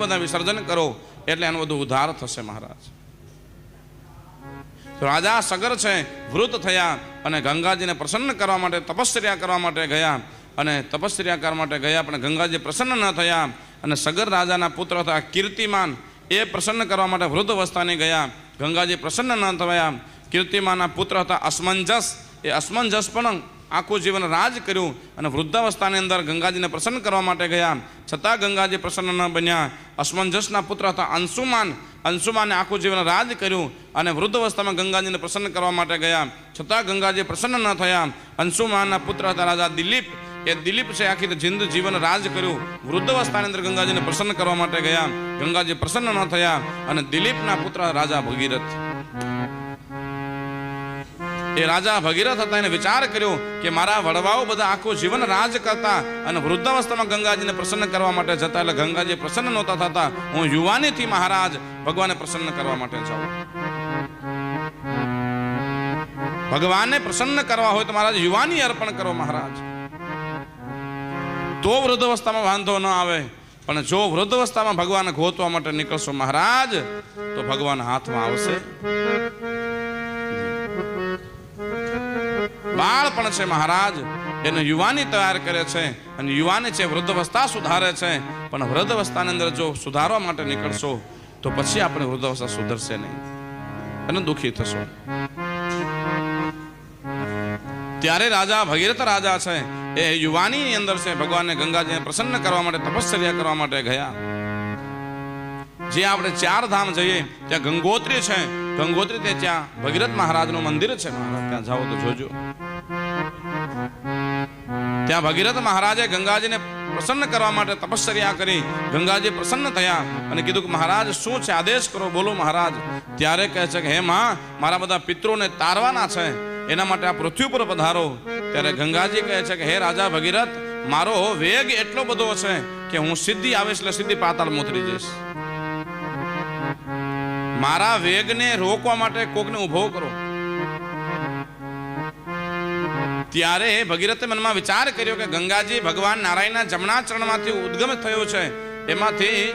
બધા વિસર્જન કરો એટલે એનો બધો ઉદ્ધાર થશે મહારાજ. રાજા સગર છે વૃદ્ધ થયા અને ગંગાજીને પ્રસન્ન કરવા માટે તપશ્ચર્યા કરવા માટે ગયા અને તપશ્ચર્યા કરવા માટે ગયા પણ ગંગાજી પ્રસન્ન ન થયા અને સગર રાજાના પુત્ર હતા કીર્તિમાન એ પ્રસન્ન કરવા માટે વૃદ્ધ અવસ્થાને ગયા. ગંગાજી પ્રસન્ન ન થયા. કીર્તિમાનના પુત્ર હતા અસમંજસ, એ અસમંજસ પણ આખું જીવન રાજ કર્યું અને વૃદ્ધાવસ્થાની અંદર ગંગાજીને પ્રસન્ન કરવા માટે ગયા છતાં ગંગાજી પ્રસન્ન ન બન્યા. અસમંજસના પુત્ર હતા અંશુમાન, અંશુમાને આખું જીવન રાજ કર્યું અને વૃદ્ધ અવસ્થામાં ગંગાજીને પ્રસન્ન કરવા માટે ગયા છતાં ગંગાજી પ્રસન્ન ન થયા. અંશુમાનના પુત્ર હતા રાજા દિલીપ, એ દિલીપ છે આખી જીવન રાજ કર્યું. વૃદ્ધ અવસ્થાની અંદર ગંગાજીને પ્રસન્ન કરવા માટે ગયા, ગંગાજી પ્રસન્ન ન થયા અને દિલીપના પુત્ર રાજા ભગીરથ, એ રાજા ભગીરથ હતા. એને વિચાર કર્યો કે મારા વડવાઓ બધા આખું જીવન રાજ કરતા અને વૃદ્ધાવસ્થામાં ગંગાજીને પ્રસન્ન કરવા માટે જતા, એટલે ગંગાજી પ્રસન્ન નહોતા થતા. હું યુવાનીથી મહારાજ ભગવાનને પ્રસન્ન કરવા માટે જાઉં. ભગવાનને પ્રસન્ન કરવા હોય તો મહારાજ યુવાની અર્પણ કરો મહારાજ, તો વૃદ્ધાવસ્થામાં વાંધો ન આવે. પણ જો વૃદ્ધાવસ્થામાં ભગવાન ગોતવા માટે નીકળશો મહારાજ તો ભગવાન હાથમાં આવશે. બાળપણ છે મહારાજ એને યુવાની તૈયાર કરે છે અને યુવાની છે વૃદ્ધાવસ્થા સુધારે છે. પણ વૃદ્ધાવસ્થાની અંદર જો સુધારવા માટે નીકળશો તો પછી આપણે વૃદ્ધાવસ્થા સુધરશે નહીં અને દુઃખી થશો. ત્યારે રાજા ભગીરથ રાજા છે એ યુવાનીની અંદર છે ભગવાનને ગંગાજીને પ્રસન્ન કરવા માટે તપશ્ચર્યા કરવા માટે ગયા. જે આપણે 4 ધામ જઈએ ત્યાં ગંગોત્રી છે, ગંગોત્રી તે ત્યાં ભગીરથ મહારાજનું મંદિર છે મહારાજ, ત્યાં જાઓ તો જોજો. ત્યાં ભગીરથ મહારાજે ગંગાજીને પ્રસન્ન કરવા માટે તપશ્ચર્યા કરી. ગંગાજી પ્રસન્ન થયા અને કીધું કે મહારાજ શું છે, આદેશ કરો, બોલો મહારાજ. ત્યારે કહે છે કે હે માં, મારા બધા પિતૃને તારવાના છે, એના માટે આ પૃથ્વી પર પધારો. ત્યારે ગંગાજી કહે છે કે હે રાજા ભગીરથ, મારો વેગ એટલો બધો છે કે હું સીધી આવીશ એટલે સીધી પાતાળમાં ઉતરી જઈશ. મારા વેગને રોકવા માટે કોકને ઉભો કરો. ત્યારે ભગીરથે મનમાં વિચાર કર્યો કે ગંગાજી ભગવાન નારાયણના જમણા ચરણમાંથી ઉદ્ગમ થયો છે, એમાંથી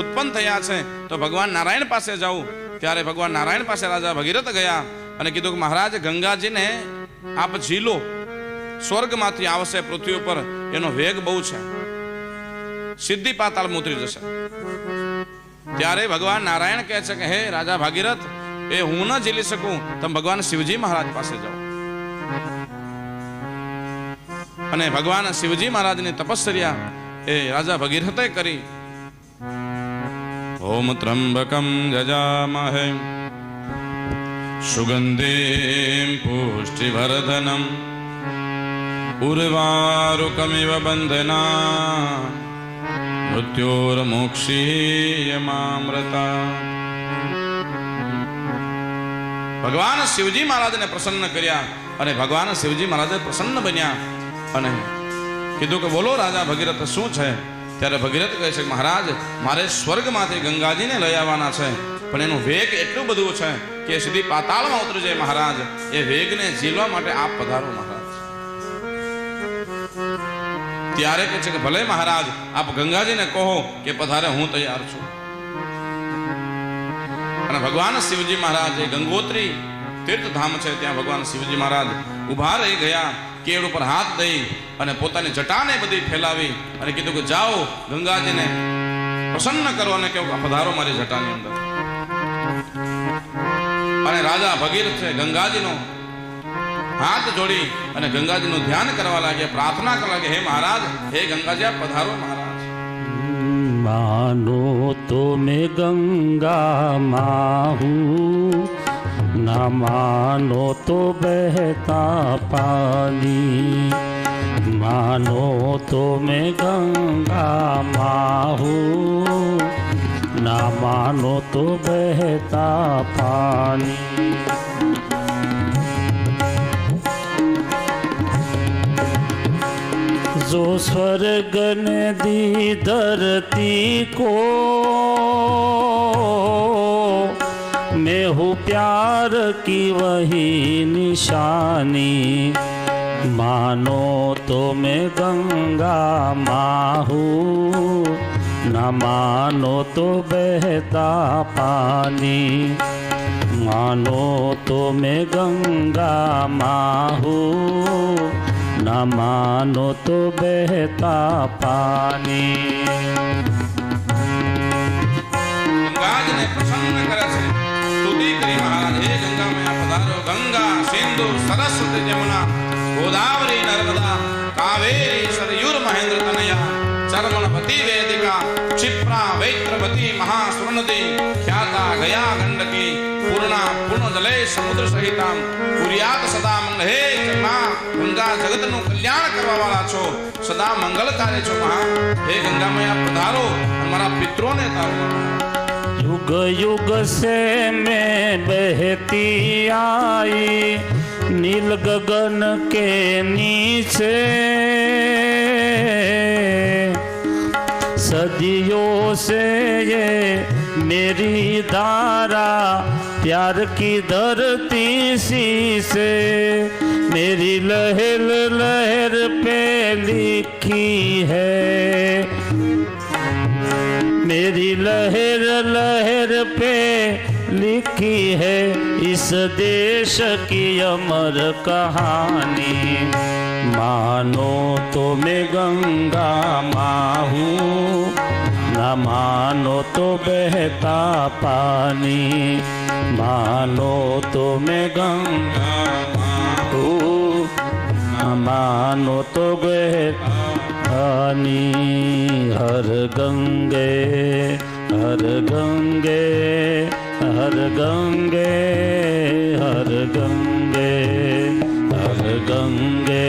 ઉત્પન્ન થયા છે, તો ભગવાન નારાયણ પાસે જાઉં. ત્યારે ભગવાન નારાયણ પાસે રાજા ભગીરથ ગયા અને કીધું કે મહારાજ ગંગાજીને આપ ઝીલો, સ્વર્ગમાંથી આવશે પૃથ્વી ઉપર, એનો વેગ બહુ છે, સીધી પાતાળમાં ઉતરી જશે. ત્યારે ભગવાન નારાયણ કહે છે કે હે રાજા ભાગીરથ, એ હું ન ઝીલી શકું, તમે ભગવાન શિવજી મહારાજ પાસે જાઓ. અને ભગવાન શિવજી મહારાજની તપશ્ચર્યા એ રાજા ભગીરથે કરી. ઓમ ત્રંબકમ જજામહે સુગંધિમ પુષ્ટિવર્ધનમ ઉર્વારુકમિવ બંધના મૃત્યોર્મોક્ષીયમામૃતા. ભગવાન શિવજી મહારાજને પ્રસન્ન કર્યા અને ભગવાન શિવજી મહારાજ પ્રસન્ન બન્યા અને કીધું કે બોલો રાજા ભગીરથ શું છે. ત્યારે ભગીરથ કહે છે કે મહારાજ, મારે સ્વર્ગમાંથી ગંગાજીને લઈ આવવાના છે, પણ એનું વેગ એટલું બધું છે કે સીધી પાતાળમાં ઉતરી જાય મહારાજ. એ વેગને ઝીલવા માટે આપ પધારો મહારાજ. ત્યારે કહે છે કે ભલે મહારાજ, આપ ગંગાજીને કહો કે પધારે, હું તૈયાર છું. અને ભગવાન શિવજી મહારાજ એ ગંગોત્રી તીર્થધામ છે ત્યાં ભગવાન શિવજી મહારાજ ઉભા રહી ગયા. કેળ ઉપર હાથ દઈ અને પોતાની જટાને બધી ફેલાવી અને કીધું કે જાઓ ગંગાજીને પ્રસન્ન કરો અને કેવું પધારો મારી જટાની અંદર. અને રાજા ભગીરથ છે ગંગાજીનો હાથ જોડી અને ગંગાજીનું ધ્યાન કરવા લાગ્યા, પ્રાર્થના કરવા લાગ્યા, હે મહારાજ, હે ગંગાજી આપ પધારો મહારાજ. માનો તો મેં ગંગા માહું, ના માનો તો બહેતા પાની. માનો તો મેં ગંગા માહું, ના માનો તો બહેતા પાની. जो स्वर्ग ने दी धरती को, मैं हूँ प्यार की वही निशानी. मानो तो मैं गंगा माँ हूँ, न न मानो तो बहता पानी, मानो तो मैं गंगा माँ हूँ, न मानो तो बहता पानी। ગંગાજીને પ્રસન્ન કરે છે, સ્તુતિ કરી મહારાજ, હે ગંગા મૈયા પધારો, ગંગા સિંધુ સરસ્વતી જમુના ગોદાવરી નર્મદા કાવેરી સરયુર મહેન્દ્ર તનયા ચરમણપતિ વેદિકા क्षिप्रा वैत्रवती महास्वर्णदी ख्याता गया गंडकी पूर्णा पूर्ण जले समुद्र सहिता कुर्यात सदा मंगल। हे गंगा, गंगा जगत नु कल्याण करवा वाला छो, सदा मंगलकारी छो महा। हे गंगा मैया पधारो, हमारा पितरों ने तारो। युग युग से मैं बहती आई नील गगन के नीचे, सदियों से ये मेरी धारा प्यार की धरती सी से, मेरी लहर लहर पे लिखी है, मेरी लहर लहर पे लिखी है इस देश की अमर कहानी। मानो तो मैं गंगा माँ हूँ, न मानो तो बहता पानी, मानो तो मैं गंगा माँ हूँ, न मानो तो बहता पानी। हर गंगे हर गंगे हर गंगे हर गंगे हर गंगे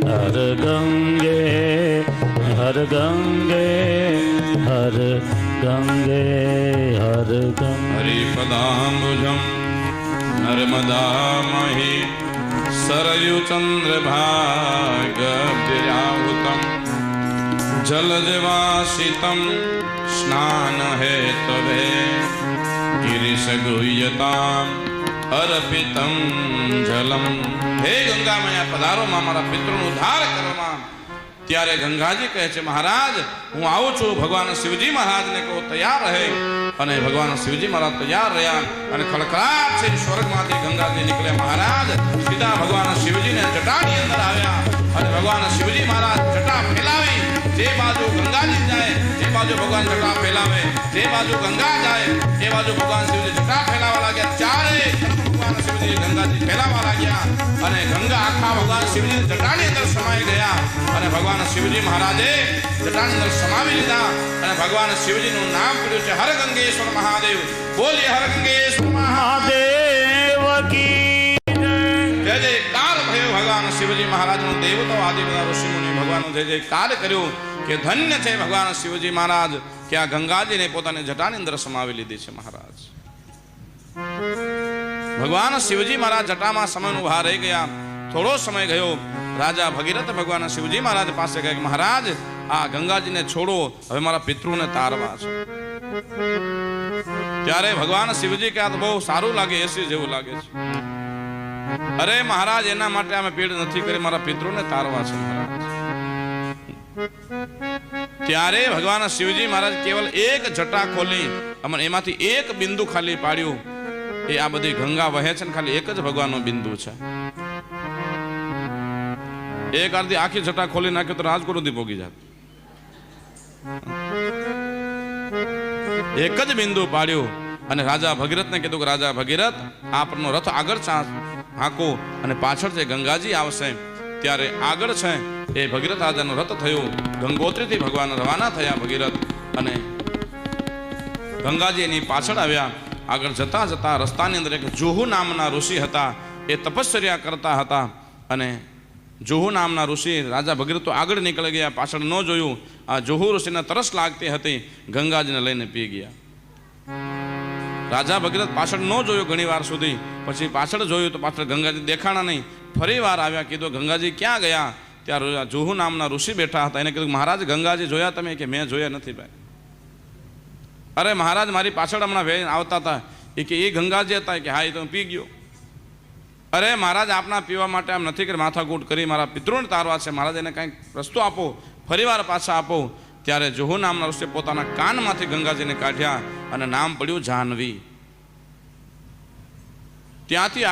हर गंगे हर गंगे हर गंगे हर गंगे। हरिपदाम्बुजं नर्मदामहि सरयू चन्द्रभागव्ययाहुतं जलजवासितं स्नान हेतवे गिरिशगुह्यतां अर्पितं जलम। हे गंगा मैया पधारो માં, મારા પિતૃનો ઉદ્ધાર કરો માં। ત્યારે ગંગાજી કહે છે, મહારાજ હું આવું છું। ભગવાન શિવજી મહારાજને કહો તૈયાર રહે, અને ભગવાન શિવજી મહારાજ તૈયાર રહ્યા, અને ખડખડાટ છે સ્વર્ગમાંથી ગંગાજી નીકળ્યા। મહારાજ સીધા ભગવાન શિવજીને જટાની અંદર આવ્યા, અને ભગવાન શિવજી મહારાજ જટા ફેલાવી, જે બાજુ ગંગાજી જાય જે બાજુ ભગવાન જટા ફેલાવે, જે બાજુ ગંગા જાય એ બાજુ ભગવાન શિવજી જટા ફેલાવા લાગ્યા। ચારે ભગવાન શિવજી ગંગાજી ફેલાવા લાગ્યા, અને ગંગા આખા ભગવાન શિવજી જટાની અંદર સમાઈ ગયા, અને ભગવાન શિવજી મહારાજે જટાની અંદર સમાવી લીધા, અને ભગવાન શિવજીનું નામ પડ્યું છે હર ગંગેશ્વર મહાદેવ। બોલીએ હર ગંગેશ્વર મહાદેવ કી જય જયકાર ભયો। ભગવાન શિવજી મહારાજનું દેવતો આદિ બધા ઋષિ મુનિ ભગવાનનો જય જયકાર કર્યો કે ધન્ય છે ભગવાન શિવજી મહારાજ કે આ ગંગાજીને પોતાની જટાની અંદર સમાવી લીધી છે। મહારાજ ભગવાન શિવજી મહારાજ જટામાં સમયનું ઉભા રહી ગયા। થોડો સમય ગયો, રાજા ભગીરથ ભગવાન શિવજી મહારાજ પાસે ગયા કે મહારાજ આ ગંગાજીને છોડો, હવે મારા પિતૃને તારવા છે। ત્યારે ભગવાન શિવજી કે આ તો બહુ સારું લાગે, એસી જેવું લાગે છે। અરે મહારાજ એના માટે અમે પીડ નથી કરી, મારા પિતૃને તારવા છે મહારાજ। ત્યારે ભગવાન શિવજી મહારાજ કેવલ એક જટા ખોલી અને એમાંથી એક બિંદુ ખાલી પાડ્યું। એ આ બધી ગંગા વહે છે ને ખાલી એક જ ભગવાનનો બિંદુ છે। એક આરતી આખી જટા ખોલી નાખ્યો તો રાજકોટ સુધી પોગી જાત। એક જ બિંદુ પાડ્યું, અને રાજા ભગીરથને કીધું કે રાજા ભગીરથ આપનો રથ આગળ હાંકો, અને પાછળ જે ગંગાજી આવશે ત્યારે આગળ છે એ ભગીરથ રાજાનો રથ થયો। ગંગોત્રીથી ભગવાન રવાના થયા ભગીરથ, અને ગંગાજી એની પાછળ આવ્યા। આગળ જતા જતા રસ્તાની અંદર એક જોહુ નામના ઋષિ હતા, એ તપશ્ચર્યા કરતા હતા, અને જોહુ નામના ઋષિ રાજા ભગીરથ તો આગળ નીકળી ગયા, પાછળ ન જોયું। આ જોહુ ઋષિને તરસ લાગતી હતી, ગંગાજીને લઈને પી ગયા। રાજા ભગીરથ પાછળ ન જોયું ઘણી વાર સુધી, પછી પાછળ જોયું તો પાછળ ગંગાજી દેખાણા નહીં। ફરી વાર આવ્યા, કીધું ગંગાજી ક્યાં ગયા? ત્યારે જોહુ નામના ઋષિ બેઠા હતા, એને કીધું મહારાજ ગંગાજી જોયા તમે? કે મેં જોયા નથી ભાઈ। અરે મહારાજ મારી પાછળ હમણાં વેણ આવતા હતા, એ કે એ ગંગાજી હતા? કે હા, એ તો પી ગયો। અરે મહારાજ આપના પીવા માટે આમ નથી કે માથાકૂટ કરી મારા પિતૃને તારવા છે, મહારાજ એને કંઈક રસ્તો આપો, ફરી વાર પાછા આપો। ત્યારે જોહુ નામના ઋષિએ પોતાના કાનમાંથી ગંગાજીને કાઢ્યા અને નામ પડ્યું જાહ્નવી. ત્યાંથી